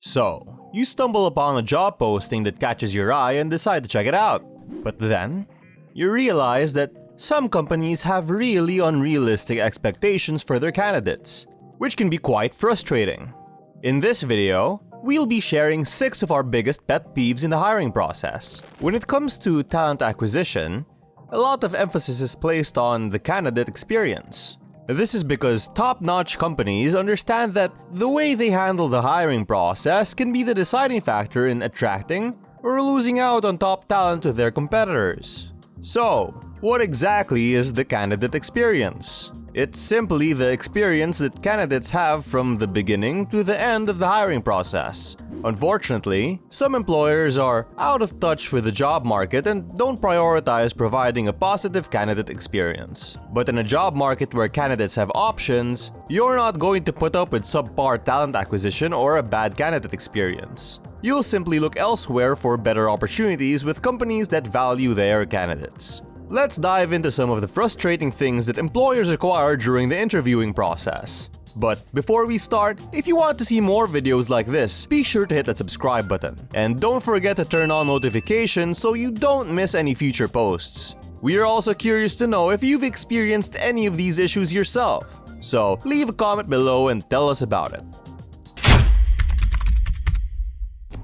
So, you stumble upon a job posting that catches your eye and decide to check it out. But then, you realize that some companies have really unrealistic expectations for their candidates, which can be quite frustrating. In this video, we'll be sharing 6 of our biggest pet peeves in the hiring process. When it comes to talent acquisition, a lot of emphasis is placed on the candidate experience. This is because top-notch companies understand that the way they handle the hiring process can be the deciding factor in attracting or losing out on top talent to their competitors. So, what exactly is the candidate experience? It's simply the experience that candidates have from the beginning to the end of the hiring process. Unfortunately, some employers are out of touch with the job market and don't prioritize providing a positive candidate experience. But in a job market where candidates have options, you're not going to put up with subpar talent acquisition or a bad candidate experience. You'll simply look elsewhere for better opportunities with companies that value their candidates. Let's dive into some of the frustrating things that employers require during the interviewing process. But before we start, if you want to see more videos like this, be sure to hit that subscribe button. And don't forget to turn on notifications so you don't miss any future posts. We are also curious to know if you've experienced any of these issues yourself. So leave a comment below and tell us about it.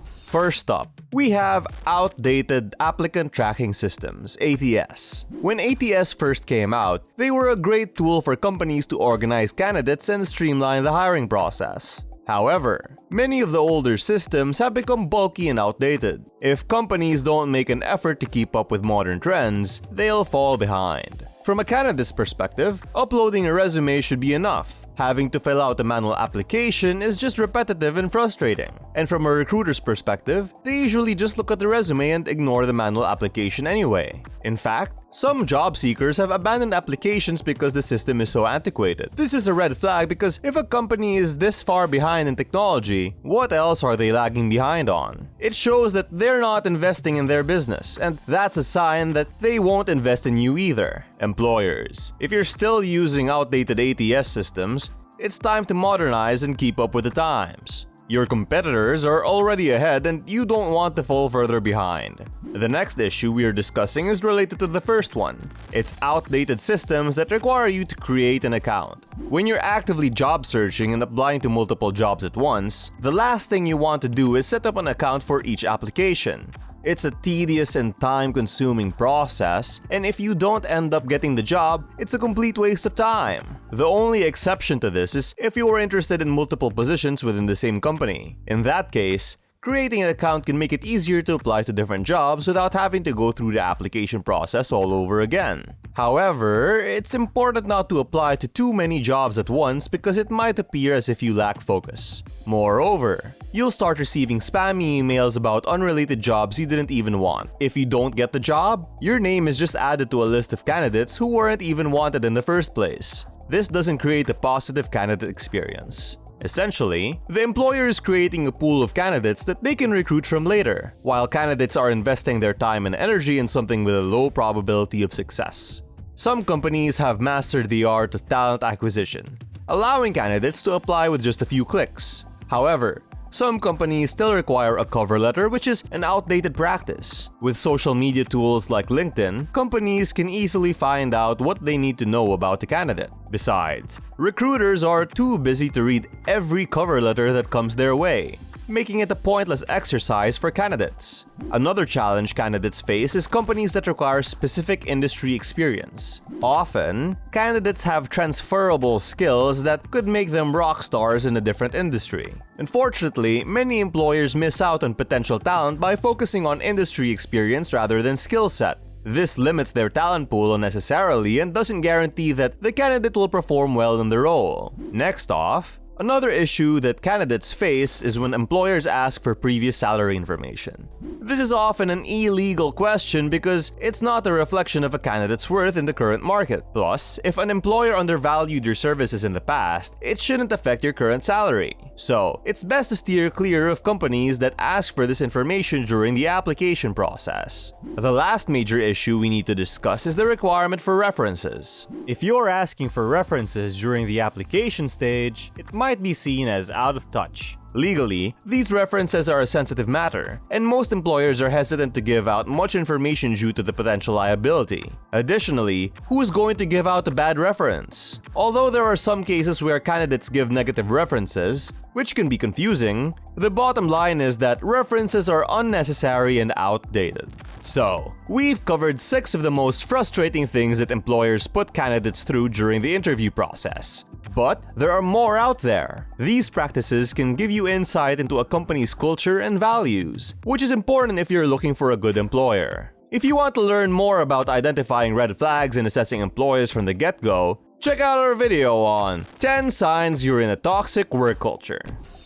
First up, we have outdated applicant tracking systems, ATS. When ATS first came out, they were a great tool for companies to organize candidates and streamline the hiring process. However, many of the older systems have become bulky and outdated. If companies don't make an effort to keep up with modern trends, they'll fall behind. From a candidate's perspective, uploading a resume should be enough. Having to fill out a manual application is just repetitive and frustrating. And from a recruiter's perspective, they usually just look at the resume and ignore the manual application anyway. In fact, some job seekers have abandoned applications because the system is so antiquated. This is a red flag because if a company is this far behind in technology, what else are they lagging behind on? It shows that they're not investing in their business, and that's a sign that they won't invest in you either. Employers, if you're still using outdated ATS systems, it's time to modernize and keep up with the times. Your competitors are already ahead and you don't want to fall further behind. The next issue we are discussing is related to the first one. It's outdated systems that require you to create an account. When you're actively job searching and applying to multiple jobs at once, the last thing you want to do is set up an account for each application. It's a tedious and time-consuming process, and if you don't end up getting the job, it's a complete waste of time. The only exception to this is if you are interested in multiple positions within the same company. In that case, creating an account can make it easier to apply to different jobs without having to go through the application process all over again. However, it's important not to apply to too many jobs at once because it might appear as if you lack focus. Moreover, you'll start receiving spammy emails about unrelated jobs you didn't even want. If you don't get the job, your name is just added to a list of candidates who weren't even wanted in the first place. This doesn't create a positive candidate experience. Essentially, the employer is creating a pool of candidates that they can recruit from later, while candidates are investing their time and energy in something with a low probability of success. Some companies have mastered the art of talent acquisition, allowing candidates to apply with just a few clicks. However, some companies still require a cover letter, which is an outdated practice. With social media tools like LinkedIn, companies can easily find out what they need to know about the candidate. Besides, recruiters are too busy to read every cover letter that comes their way, making it a pointless exercise for candidates. Another challenge candidates face is companies that require specific industry experience. Often, candidates have transferable skills that could make them rock stars in a different industry. Unfortunately, many employers miss out on potential talent by focusing on industry experience rather than skill set. This limits their talent pool unnecessarily and doesn't guarantee that the candidate will perform well in the role. Next off, another issue that candidates face is when employers ask for previous salary information. This is often an illegal question because it's not a reflection of a candidate's worth in the current market. Plus, if an employer undervalued your services in the past, it shouldn't affect your current salary. So, it's best to steer clear of companies that ask for this information during the application process. The last major issue we need to discuss is the requirement for references. If you're asking for references during the application stage, it might might be seen as out of touch. Legally, these references are a sensitive matter, and most employers are hesitant to give out much information due to the potential liability. Additionally, who is going to give out a bad reference? Although there are some cases where candidates give negative references, which can be confusing, the bottom line is that references are unnecessary and outdated. So, we've covered 6 of the most frustrating things that employers put candidates through during the interview process. But there are more out there. These practices can give you insight into a company's culture and values, which is important if you're looking for a good employer. If you want to learn more about identifying red flags and assessing employers from the get-go, check out our video on 10 signs you're in a toxic work culture.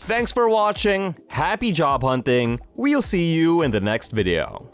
Thanks for watching, happy job hunting, we'll see you in the next video.